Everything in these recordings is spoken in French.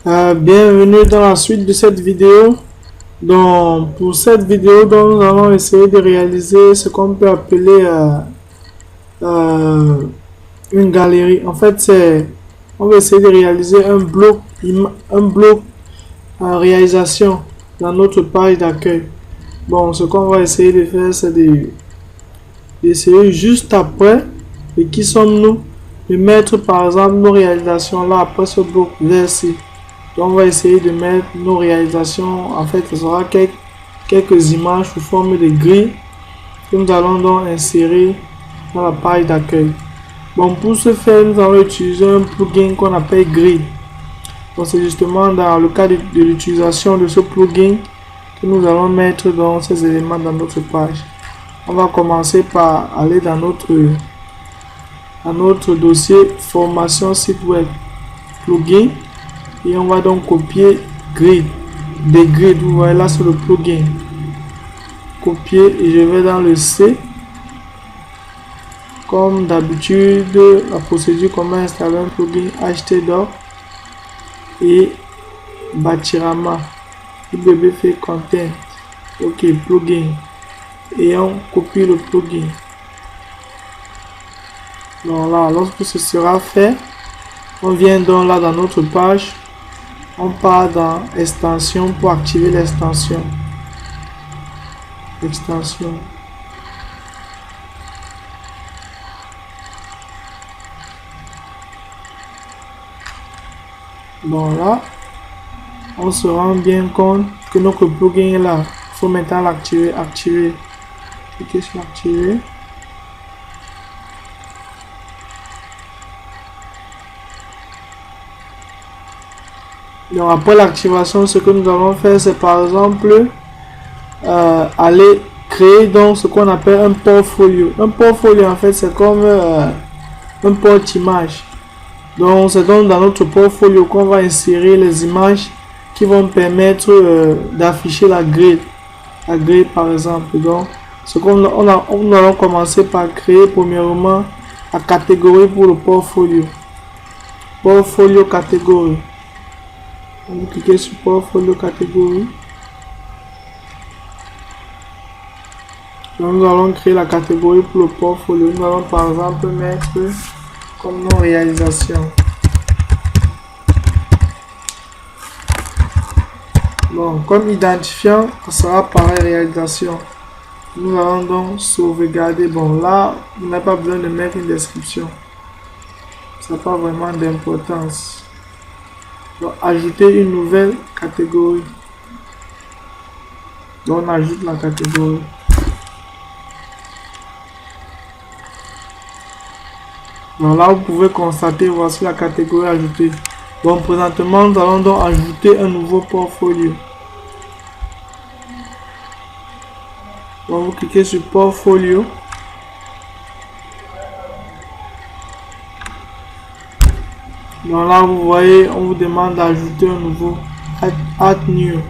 Bienvenue dans la suite de cette vidéo. Donc, pour cette vidéo, nous allons essayer de réaliser ce qu'on peut appeler une galerie. En fait, on va essayer de réaliser un bloc réalisation dans notre page d'accueil. Bon, ce qu'on va essayer de faire, c'est d'essayer juste après, et qui sommes-nous, de mettre par exemple nos réalisations là après ce bloc vers-ci. Donc on va essayer de mettre nos réalisations. En fait, ce sera quelques images sous forme de grilles que nous allons donc insérer dans la page d'accueil. Bon, pour ce faire, nous allons utiliser un plugin qu'on appelle Grid. Donc c'est justement dans le cas de l'utilisation de ce plugin que nous allons mettre dans ces éléments dans notre page. On va commencer par aller dans notre dossier formation site web plugin. Et on va donc copier grid, des grids, vous voyez là sur le plugin. Copier et je vais dans le C. Comme d'habitude, la procédure comment installer un plugin htdoc et Batirama, IBB fait content. Ok, plugin. Et on copie le plugin. Donc là, lorsque ce sera fait, on vient donc là dans notre page. On part dans extension pour activer l'extension. Bon là, on se rend bien compte que notre plugin est là. Il faut maintenant l'activer. Cliquez sur activer. Donc après l'activation, ce que nous allons faire, c'est par exemple aller créer donc ce qu'on appelle un portfolio. Un portfolio en fait c'est comme un porte-image. Donc c'est donc dans notre portfolio qu'on va insérer les images qui vont permettre d'afficher la grille par exemple. Donc ce qu'on on allons commencer par créer premièrement la catégorie pour le portfolio. Portfolio catégorie. On va cliquer sur portfolio catégorie. Donc nous allons créer la catégorie pour le portfolio. Nous allons par exemple mettre comme nos réalisations. Bon, comme identifiant, ça sera pareil réalisation. Nous allons donc sauvegarder. Bon, là, on n'a pas besoin de mettre une description. Ça n'a pas vraiment d'importance. Donc, ajouter une nouvelle catégorie. Donc, on ajoute la catégorie. Donc là, vous pouvez constater, voici la catégorie ajoutée. Donc, présentement, nous allons donc ajouter un nouveau portfolio. Donc, vous cliquez sur portfolio. Donc là, vous voyez, on vous demande d'ajouter un nouveau add new.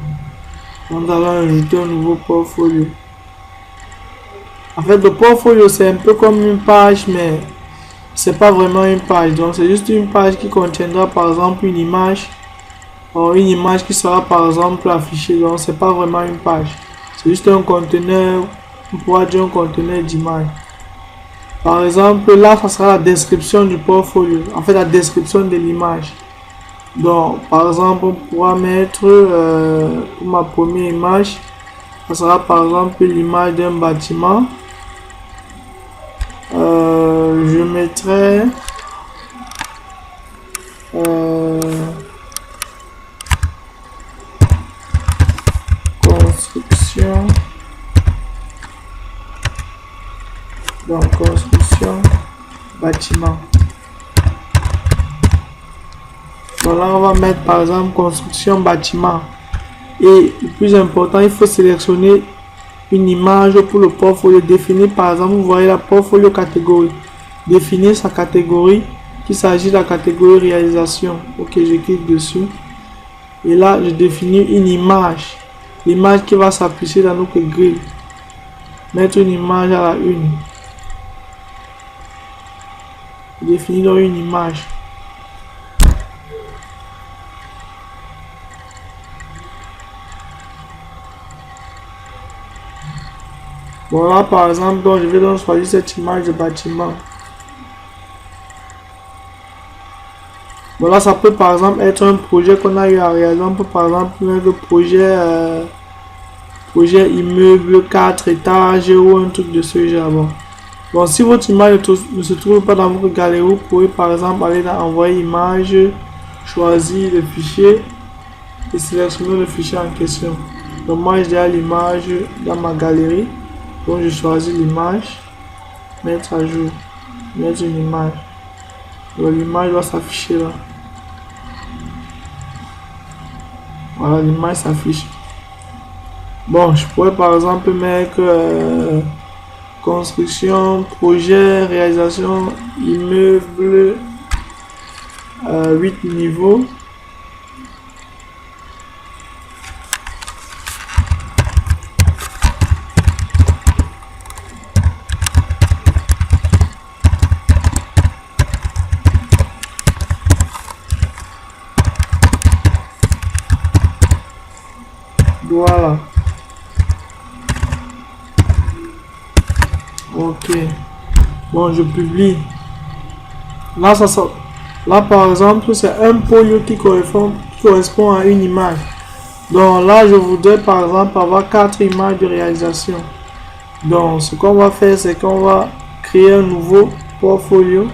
Donc, nous allons ajouter un nouveau portfolio. En fait, le portfolio, c'est un peu comme une page, mais c'est pas vraiment une page. Donc, c'est juste une page qui contiendra par exemple une image. Ou une image qui sera par exemple affichée. Donc, c'est pas vraiment une page. C'est juste un conteneur. On pourra dire un conteneur d'image. Par exemple, là, ça sera la description du portfolio. En fait, la description de l'image. Donc, par exemple, on pourra mettre pour ma première image, ça sera par exemple l'image d'un bâtiment. Je mettrai construction. Donc, construction, bâtiment. Donc là, on va mettre par exemple construction, bâtiment. Et le plus important, il faut sélectionner une image pour le portfolio. Définir par exemple, vous voyez la portfolio catégorie. Définir sa catégorie, qu'il s'agit de la catégorie réalisation. Ok, je clique dessus. Et là, je définis une image. L'image qui va s'afficher dans notre grille. Mettre une image à la une. Définir une image. Bon là par exemple, donc, je vais donc choisir cette image de bâtiment. Bon là ça peut par exemple être un projet qu'on a eu à réaliser. On peut par exemple mettre le projet immeuble 4 étages ou un truc de ce genre. Bon, si votre image ne se trouve pas dans votre galerie, vous pouvez par exemple aller dans envoyer image, choisir le fichier et sélectionner le fichier en question. Donc moi j'ai l'image dans ma galerie, donc je choisis l'image, mettre à jour, mettre une image. Donc l'image va s'afficher là. Voilà, l'image s'affiche. Bon, je pourrais par exemple mettre construction, projet, réalisation, immeuble, 8 niveaux. Voilà. Ok. Bon, je publie. Là, là par exemple, c'est un polio qui correspond à une image. Donc là, je voudrais par exemple avoir 4 images de réalisation. Donc, ce qu'on va faire, c'est qu'on va créer un nouveau portfolio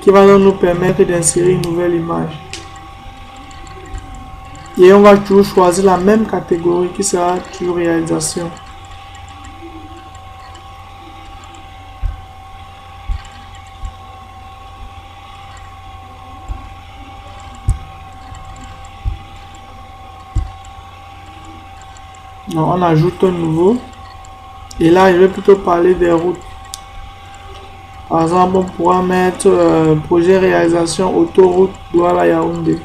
qui va donc nous permettre d'insérer une nouvelle image. Et on va toujours choisir la même catégorie qui sera toujours réalisation. Donc on ajoute un nouveau. Et là, je vais plutôt parler des routes. Par exemple, on pourra mettre projet réalisation autoroute Douala Yaoundé.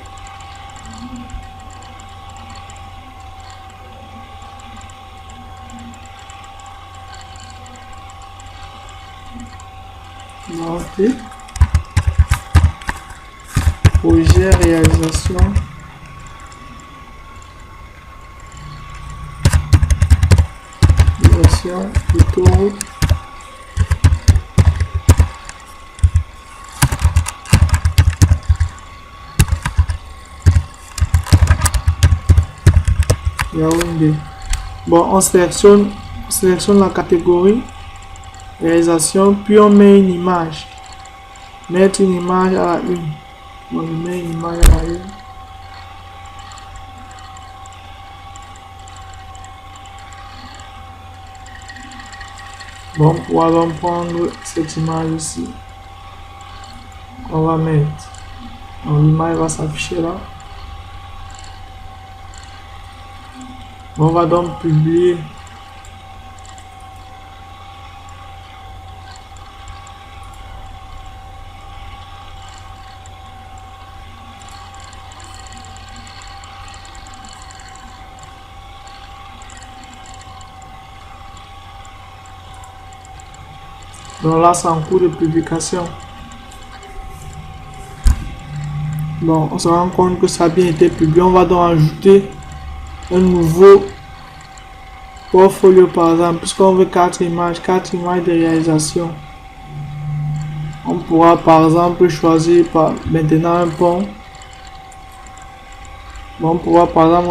Ok. Projet réalisation autoroute Yaoundé. Bon, on sélectionne la catégorie réalisation, puis on met une image. Mettre une image à la une. On met une image à la une. Bon, on va donc prendre cette image ici. On va mettre. Donc l'image va s'afficher là. On va donc publier. Donc là, c'est en cours de publication. Bon, on se rend compte que ça a bien été publié. On va donc ajouter un nouveau portfolio par exemple, puisqu'on veut 4 images de réalisation. On pourra par exemple choisir maintenant un pont. Bon, on pourra par exemple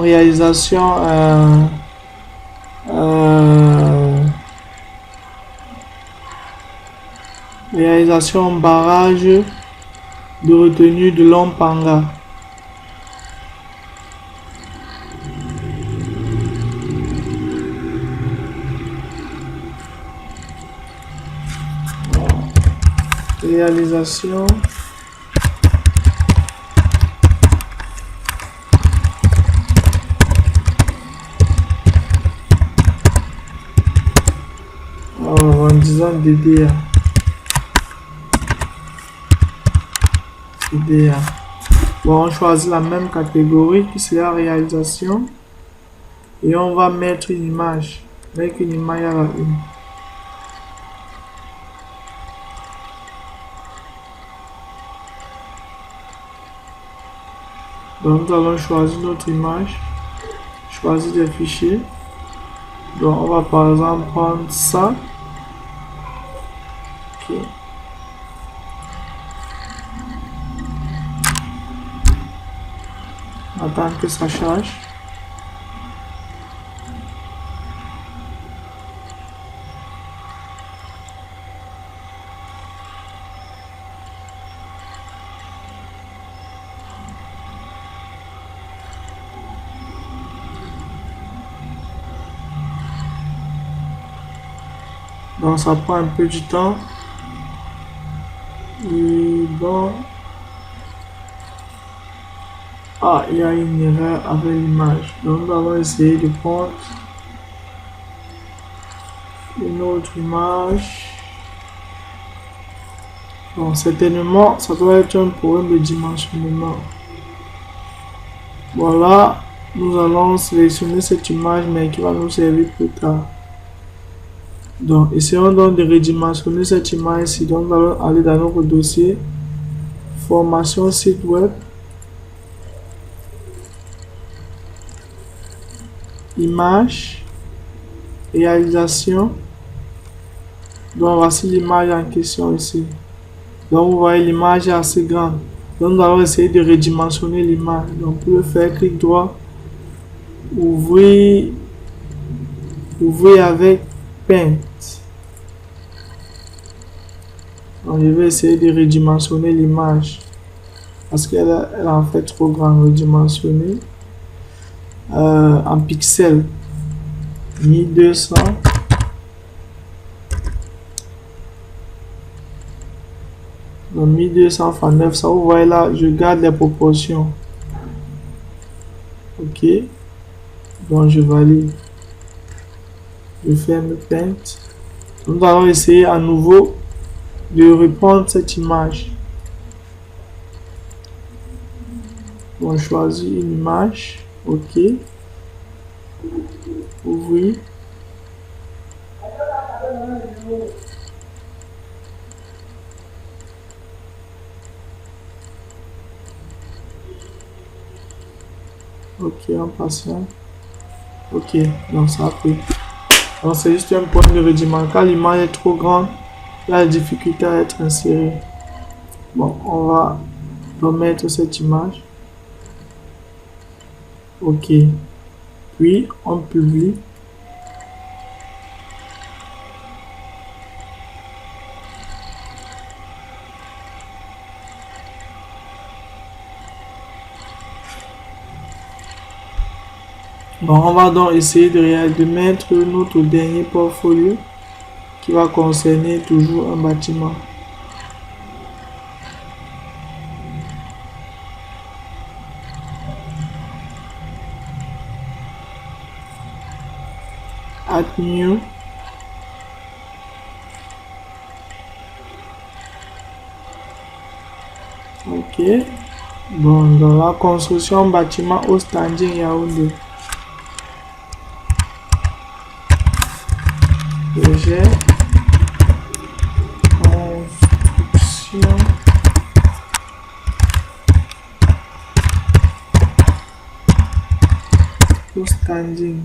réalisation barrage de retenue de Lompanga. Réalisation en disant DDA. Bon, on choisit la même catégorie qui sera réalisation et on va mettre une image avec une image à la une. Donc nous allons choisir notre image, choisir des fichiers, Donc, on va par exemple prendre ça. Ok. Attends que ça charge. Donc ça prend un peu du temps. Et bon. Ah, il y a une erreur avec l'image. Donc nous allons essayer de prendre une autre image. Bon, certainement, ça doit être un problème de dimensionnement. Voilà, nous allons sélectionner cette image, mais qui va nous servir plus tard. Donc, essayons donc de redimensionner cette image-ci. Donc, nous allons aller dans notre dossier, formation site web, image, réalisation. Donc, voici l'image en question ici. Donc, vous voyez, l'image est assez grande. Donc, nous allons essayer de redimensionner l'image. Donc, pour le faire, clic droit, ouvrir avec Paint. Donc, je vais essayer de redimensionner l'image parce qu'elle est en fait trop grande. Redimensionner en pixels 1200. Donc 1200 x 900. Vous voyez là, je garde les proportions. Ok. Donc je valide. Je ferme Paint. Nous allons essayer à nouveau de reprendre cette image. On choisit une image. Ok. Ouvrir. Ok, en patient. Ok, donc ça a pris. Donc c'est juste un point de redimensionnement. Quand l'image est trop grande, la difficulté à être insérée. Bon, on va remettre cette image. Ok. Puis on publie. Bon, on va donc essayer de mettre notre dernier portfolio qui va concerner toujours un bâtiment. Add new. Ok. Bon, dans la construction bâtiment au standing Yaoundé. Projet. Construction. Au standing.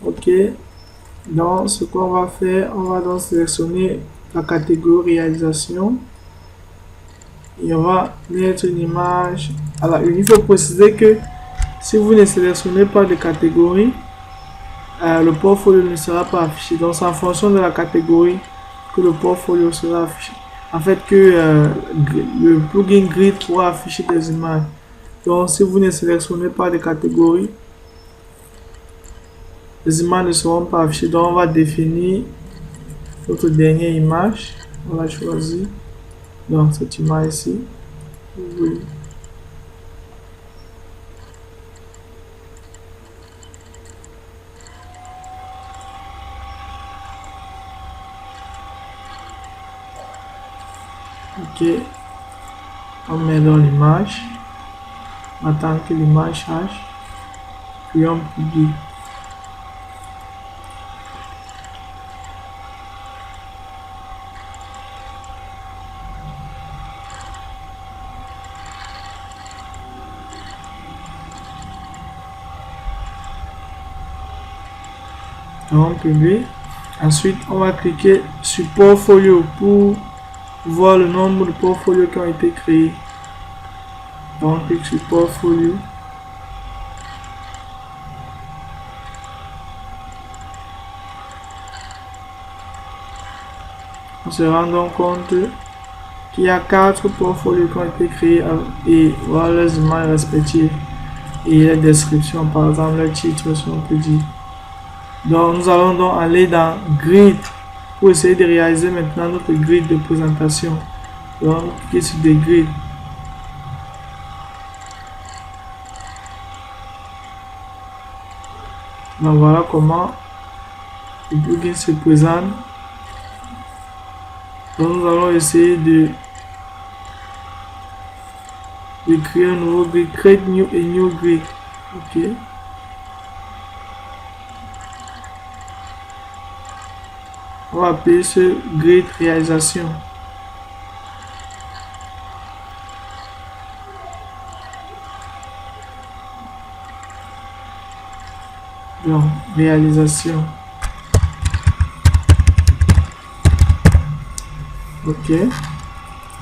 Ok, donc ce qu'on va faire, on va donc sélectionner la catégorie réalisation et on va mettre une image à la une. Il faut préciser que si vous ne sélectionnez pas de catégorie, le portfolio ne sera pas affiché. Donc c'est en fonction de la catégorie que le portfolio sera affiché. En fait, que le plugin Grid pourra afficher des images. Donc si vous ne sélectionnez pas de catégorie, les images ne seront pas affichées. Donc on va définir notre dernière image. On va choisir donc cette image ici. Oui. Ok, on met dans l'image, on attend que l'image change, puis on publie. Donc, publie. Ensuite, on va cliquer sur portfolio pour voir le nombre de portfolios qui ont été créés. Donc, on clique sur portfolio. On se rend donc compte qu'il y a 4 portfolios qui ont été créés et voilà les images respectives et les descriptions, par exemple le titre, si on peut dire. Donc nous allons donc aller dans Grid pour essayer de réaliser maintenant notre grid de présentation. Donc cliquez sur des grids. Donc voilà comment le plugin se présente. Donc nous allons essayer de créer un nouveau grid, create new et new grid. Ok. On va appeler ce grid réalisation. Donc réalisation. Ok.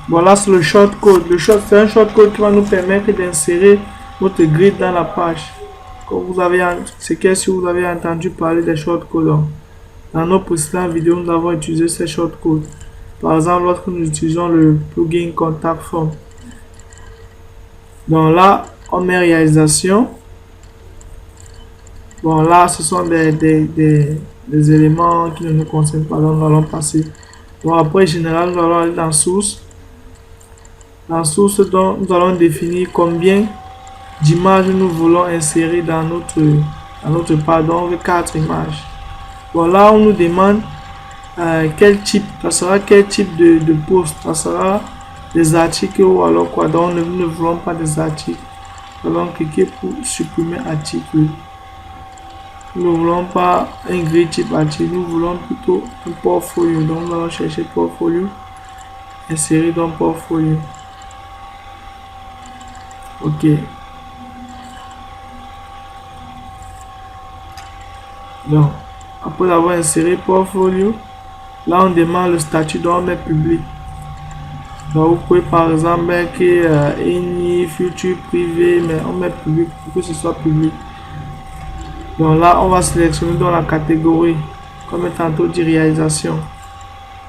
Voilà, c'est le shortcode. C'est un shortcode qui va nous permettre d'insérer notre grid dans la page. Comme vous avez, si vous avez entendu parler des shortcodes. Dans nos précédentes vidéos, nous avons utilisé ces shortcodes. Par exemple, lorsque nous utilisons le plugin Contact Form. Donc là, on met réalisation. Bon, là, ce sont des éléments qui ne nous concernent pas. Donc, nous allons passer. Bon, après, général, nous allons aller dans source. Dans source, donc, nous allons définir combien d'images nous voulons insérer dans notre page. Donc, 4 images. Bon, là, on nous demande quel type. Ça sera quel type de post. Ça sera des articles ou alors quoi. Donc, nous ne voulons pas des articles. Nous allons cliquer pour supprimer article. Nous ne voulons pas un grid type article, nous voulons plutôt un portfolio. Donc nous allons chercher portfolio, insérer dans portfolio. Ok. Donc après avoir inséré portfolio, là on demande le statut, donc on met public. Donc vous pouvez par exemple mettre any future privé, mais on met public pour que ce soit public. Donc là, on va sélectionner dans la catégorie, comme tantôt dit réalisation,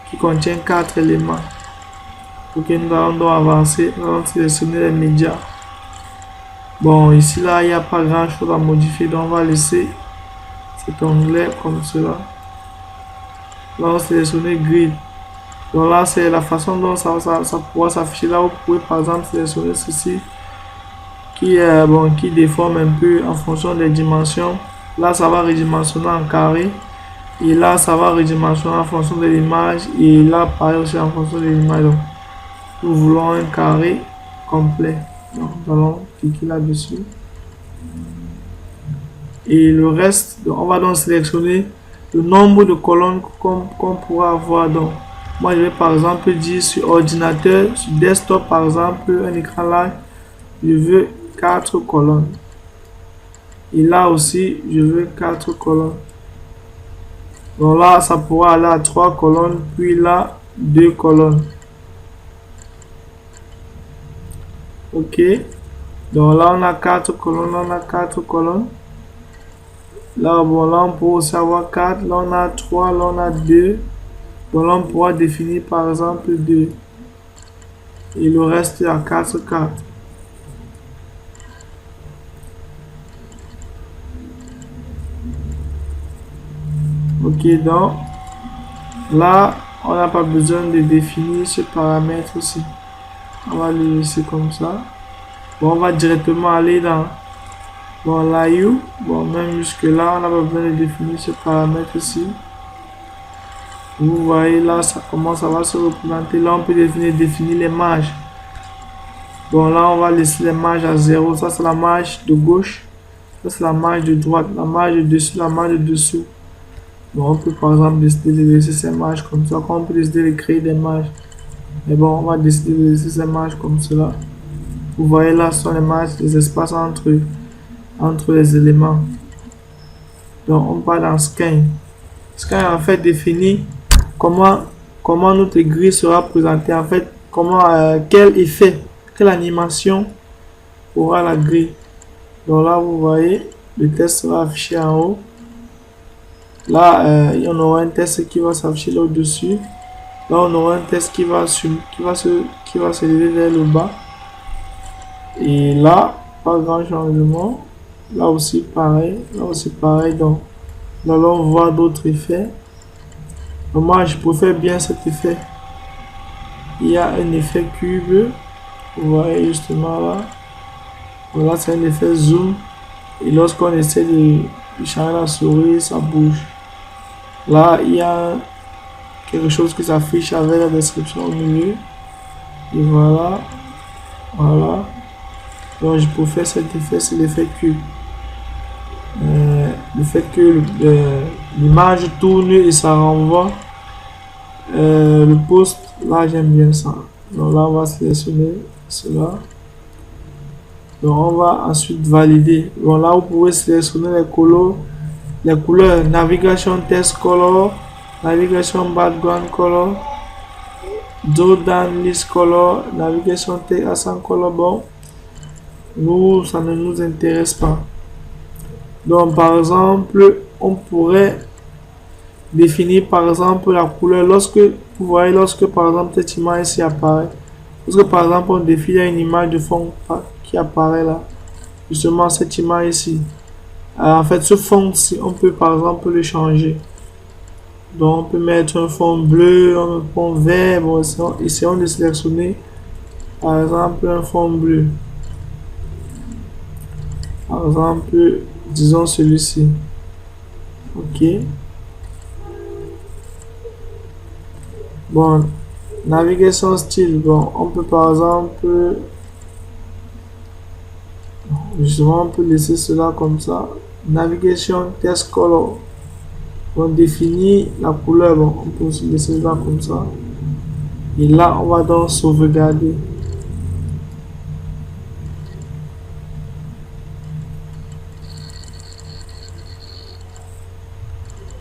qui contient 4 éléments. Ok, nous allons donc avancer, nous allons sélectionner les médias. Bon, ici là, il n'y a pas grand chose à modifier, donc on va laisser cet onglet comme cela. Là, on va sélectionner grid. Donc là, c'est la façon dont ça pourra s'afficher. Là, vous pouvez par exemple sélectionner ceci qui déforme un peu en fonction des dimensions. Là, ça va redimensionner en carré. Et là, ça va redimensionner en fonction de l'image. Et là, pareil aussi en fonction de l'image. Donc, nous voulons un carré complet. Donc, nous allons cliquer là-dessus. Et le reste, donc, on va donc sélectionner le nombre de colonnes qu'on pourra avoir. Donc, moi, je vais par exemple dire sur ordinateur, sur desktop, par exemple, un écran là, je veux 4 colonnes. Et là aussi, je veux 4 colonnes. Donc là, ça pourra aller à 3 colonnes, puis là, 2 colonnes. Ok. Donc là, on a 4 colonnes, on a 4 colonnes. Là, bon, là, on peut aussi avoir 4. Là, on a 3, là, on a 2. Donc là, on pourra définir, par exemple, 2. Et le reste, il y a 4. Ok, donc là, on n'a pas besoin de définir ce paramètre aussi. On va le laisser comme ça. Bon, on va directement aller dans l'IO. Bon, même jusque là, on n'a pas besoin de définir ce paramètre ici. Vous voyez là, ça commence à se représenter. Là, on peut définir les marges. Bon, là, on va laisser les marges à 0. Ça, c'est la marge de gauche. Ça, c'est la marge de droite. La marge de dessus, la marge de dessous. Bon, on peut par exemple décider de laisser ces marges comme ça. Quand on peut décider de créer des marges. Mais bon, on va décider de laisser ces marges comme cela. Vous voyez là, ce sont les marges, les espaces entre les éléments. Donc, on part dans Scan. Scan en fait définit comment notre grille sera présentée, en fait, quel effet, quelle animation aura la grille. Donc là, vous voyez, le test sera affiché en haut. Là, il y en aura un test qui va s'afficher là au-dessus. Là, on aura un test qui va s'élever vers le bas. Et là, pas grand changement. Là aussi pareil. Là aussi pareil. Donc, nous allons voir d'autres effets. Mais moi, je préfère bien cet effet. Il y a un effet cube. Vous voyez justement là. Voilà, c'est un effet zoom. Et lorsqu'on essaie de changer la souris, ça bouge. Là, il y a quelque chose qui s'affiche avec la description au milieu. Et voilà. Voilà. Donc, je préfère cet effet, c'est l'effet cube. Le fait que l'image tourne et ça renvoie. Le post, là, j'aime bien ça. Donc là, on va sélectionner cela. Donc, on va ensuite valider. Donc là, vous pouvez sélectionner les couleurs navigation test color, navigation background color, Jordan list color, navigation text accent color. Bon, nous, ça ne nous intéresse pas. Donc, par exemple, on pourrait définir par exemple la couleur lorsque vous voyez, lorsque par exemple cette image ici apparaît. Lorsque par exemple on définit une image de fond qui apparaît là, justement cette image ici. En fait, ce fond-ci, on peut par exemple le changer. Donc, on peut mettre un fond bleu, un fond vert. Bon, essayons de sélectionner par exemple un fond bleu. Par exemple, disons celui-ci. Ok. Bon, navigation style. Bon, on peut par exemple, justement, on peut laisser cela comme ça. Navigation test color. On définit la couleur. Bon, on peut aussi laisser cela comme ça. Et là, on va donc sauvegarder.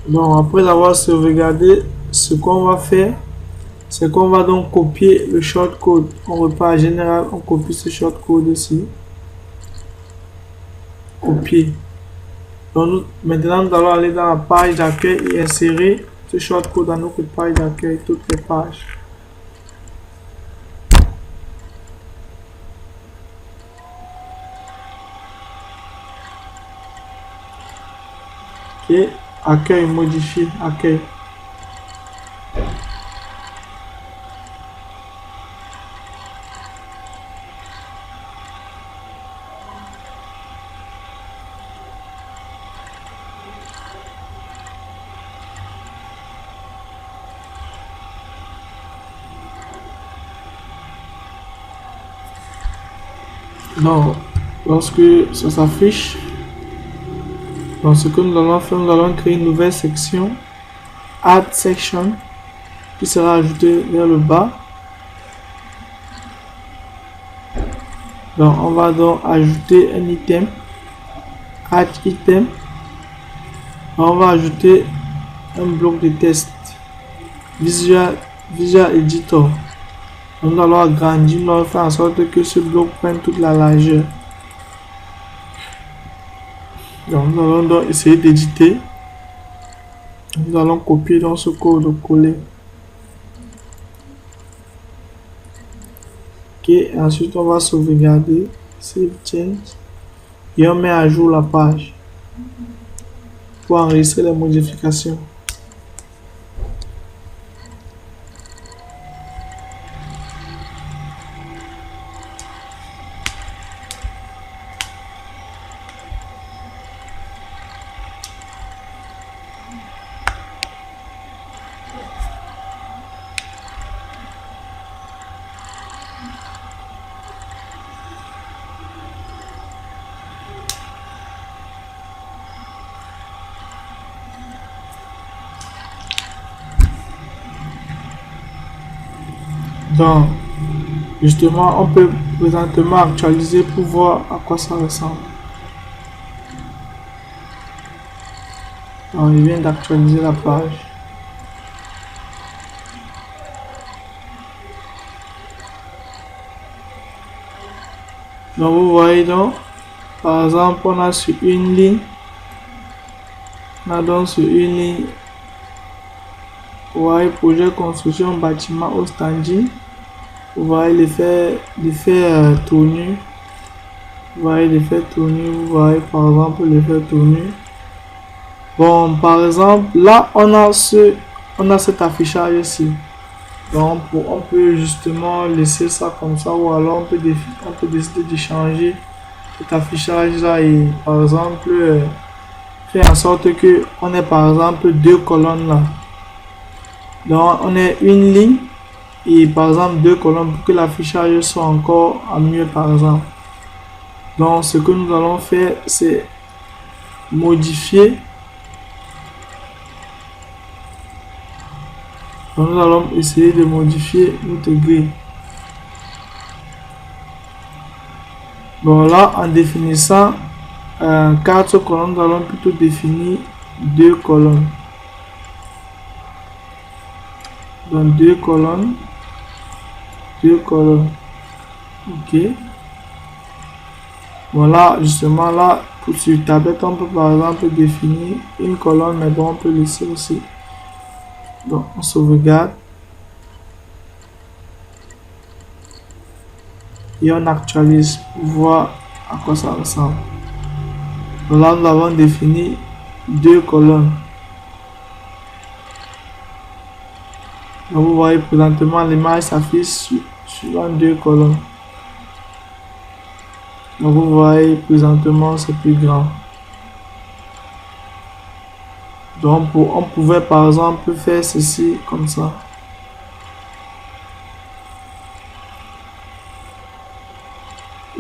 Donc, après avoir sauvegardé, ce qu'on va faire, c'est qu'on va donc copier le shortcode. On repart à général, on copie ce shortcode ici. Copier. Donc, maintenant, nous allons aller dans la page d'accueil et insérer ce shortcode dans notre page d'accueil, toutes les pages. Ok. Accueil, modifier, accueil. Donc, lorsque ça s'affiche, donc ce que nous allons faire, nous allons créer une nouvelle section, Add Section, qui sera ajoutée vers le bas. Donc, on va donc ajouter un item, Add Item. On va ajouter un bloc de test, Visual Editor. Nous allons agrandir, nous allons faire en sorte que ce bloc prenne toute la largeur. Donc, nous allons donc essayer d'éditer. Nous allons copier dans ce code, coller. Ok, ensuite on va sauvegarder, save change, et on met à jour la page pour enregistrer les modifications. Donc, justement, on peut présentement actualiser pour voir à quoi ça ressemble. Donc, il vient d'actualiser la page. Donc, vous voyez donc, par exemple, on a sur une ligne, vous voyez, projet construction bâtiment au standing. Vous voyez l'effet tournu. Vous voyez l'effet tournu. Vous voyez par exemple l'effet tournu. Bon, par exemple, là, on a cet affichage ici. Donc, on peut justement laisser ça comme ça, ou alors on peut décider de changer cet affichage là et par exemple faire en sorte que on ait par exemple deux colonnes là. Donc, on ait une ligne et par exemple deux colonnes pour que l'affichage soit encore à mieux par exemple. Donc, ce que nous allons faire, c'est modifier. Donc, nous allons essayer de modifier notre grille. Bon, là, en définissant 4 colonnes, nous allons plutôt définir 2 colonnes. Donc, 2 colonnes. Ok. Voilà, justement, là, sur tablette, on peut par exemple définir une colonne, mais bon, on peut laisser aussi. Donc, on sauvegarde. Et on actualise pour voir à quoi ça ressemble. Donc là, nous avons défini 2 colonnes. Donc, vous voyez présentement l'image s'affiche sur 2 colonnes. Donc, vous voyez présentement c'est plus grand. Donc, on pouvait par exemple faire ceci comme ça.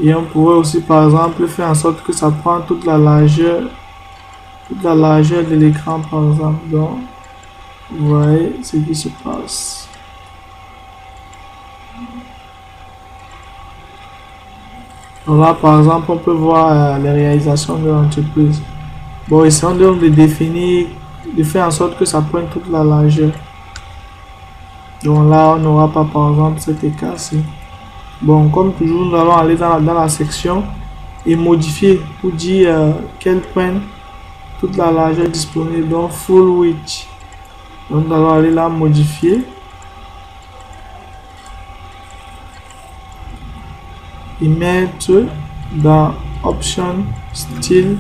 Et on pourrait aussi par exemple faire en sorte que ça prend toute la largeur de l'écran par exemple. Donc, vous voyez ce qui se passe. Donc là par exemple on peut voir les réalisations de l'entreprise. Bon, essayons donc de définir, de faire en sorte que ça prenne toute la largeur. Donc là on n'aura pas par exemple cet écart-ci. Bon, comme toujours, nous allons aller dans la section et modifier pour dire qu'elle prenne toute la largeur disponible, donc full width. Donc nous allons aller là modifier et mettre dans option style,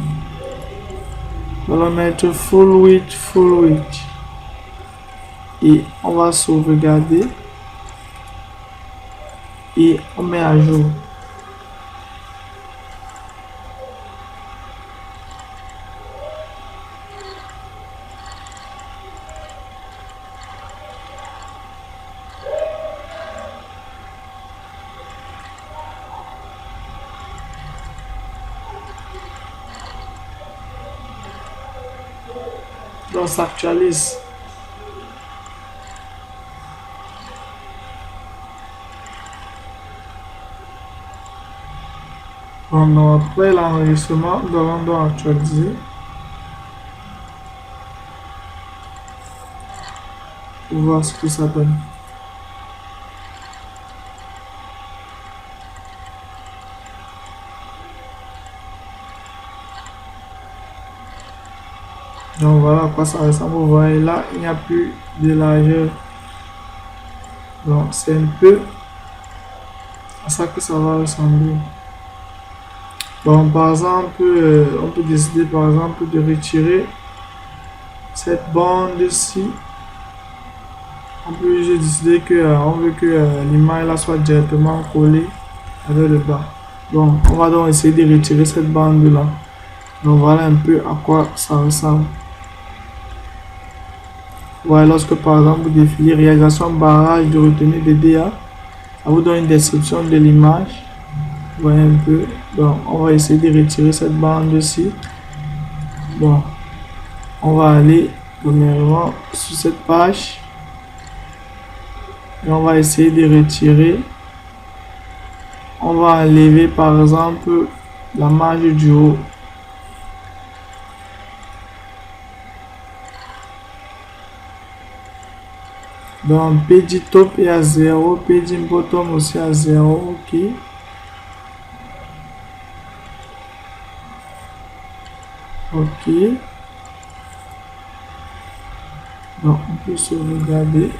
nous allons mettre full width et on va sauvegarder. Et on met à jour. Donc ça actualise. Donc, après l'enregistrement, nous allons donc actualiser. Pour voir ce que ça donne. Donc voilà à quoi ça ressemble. Vous voyez là, il n'y a plus de largeur. Donc c'est un peu à ça que ça va ressembler. Bon, par exemple, on peut décider par exemple de retirer cette bande-ci. On peut juste décider que on veut que l'image là soit directement collée avec le bas. Donc, on va donc essayer de retirer cette bande là. Donc, voilà un peu à quoi ça ressemble. Voilà, lorsque par exemple vous définissez réalisation barrage de retenue de DA, ça vous donne une description de l'image. Vous voyez un peu. Donc, on va essayer de retirer cette bande-ci. Bon, on va aller premièrement sur cette page. Et on va essayer de retirer. On va enlever par exemple la marge du haut. Donc page top est à 0, page bottom aussi à 0, ok. Ok. Donc on peut sauvegarder.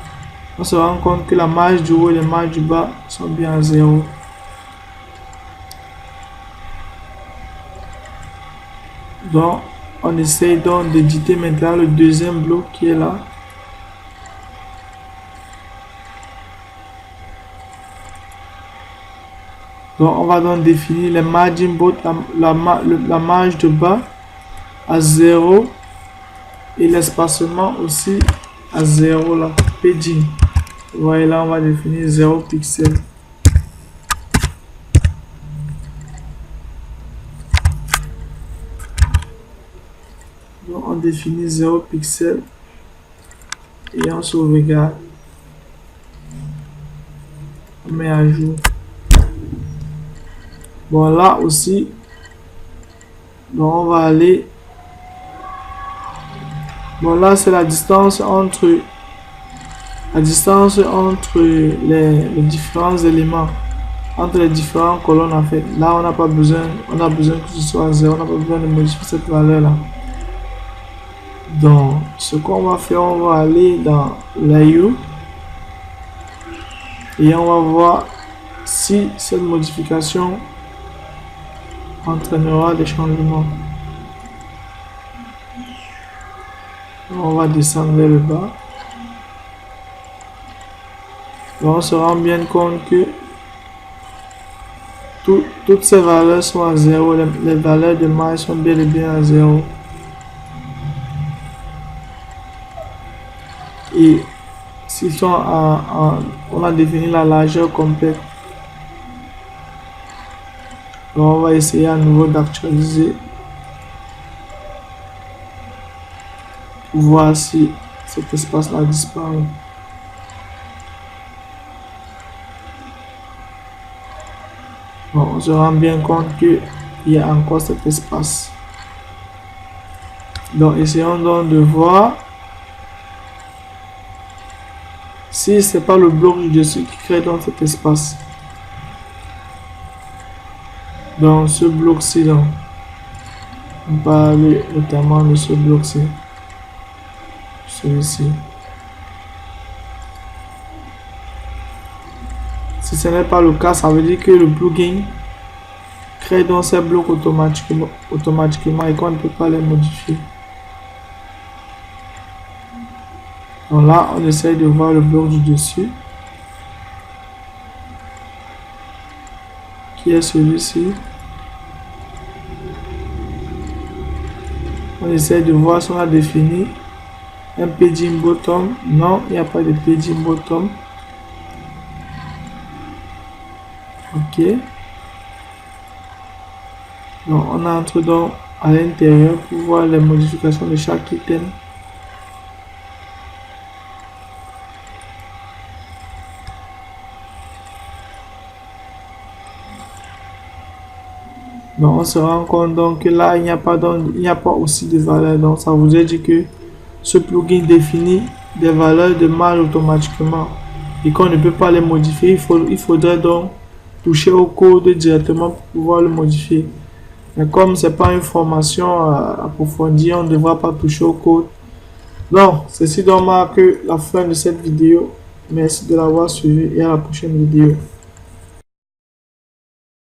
On se rend compte que la marge du haut et la marge du bas sont bien à 0. Donc on essaye donc d'éditer maintenant le deuxième bloc qui est là. Donc on va donc définir les margin bot, la marge de bas à 0 et l'espacement aussi à 0 là, paging. Vous voyez là, on va définir 0 pixels. Donc on définit 0 pixels et on sauvegarde. On met à jour. Bon là aussi, donc on va aller. Bon là c'est la distance entre les différents éléments, entre les différentes colonnes en fait. Là on n'a pas besoin, on a besoin que ce soit 0, on n'a pas besoin de modifier cette valeur là. Donc ce qu'on va faire, on va aller dans layout et on va voir si cette modification entraînera des changements. On va descendre vers le bas. Donc on se rend bien compte que toutes ces valeurs sont à 0. Les valeurs de marge sont bel et bien à 0. Et s'ils sont on a défini la largeur complète. Donc on va essayer à nouveau d'actualiser. Voir si cet espace là disparaît. Bon, on se rend bien compte qu'il y a encore cet espace. Donc essayons donc de voir si c'est pas le bloc du dessus qui crée dans cet espace. Dans ce bloc-ci, donc on parle notamment de ce bloc-ci. Celui-ci. Si ce n'est pas le cas, ça veut dire que le plugin crée donc ces blocs automatiquement et qu'on ne peut pas les modifier. Donc là, on essaye de voir le bloc du dessus, qui est celui-ci. On essaye de voir si on a défini un paging bottom. Non, il n'y a pas de paging bottom. Ok. Donc on entre donc à l'intérieur pour voir les modifications de chaque item. Donc on se rend compte donc que là il n'y a pas aussi de valeur. Donc ça voudrait dire que ce plugin définit des valeurs de marge automatiquement et qu'on ne peut pas les modifier. Il faudrait donc toucher au code directement pour pouvoir le modifier. Mais comme c'est pas une formation approfondie, on ne devra pas toucher au code. Donc ceci donc marque la fin de cette vidéo. Merci de l'avoir suivi et à la prochaine vidéo.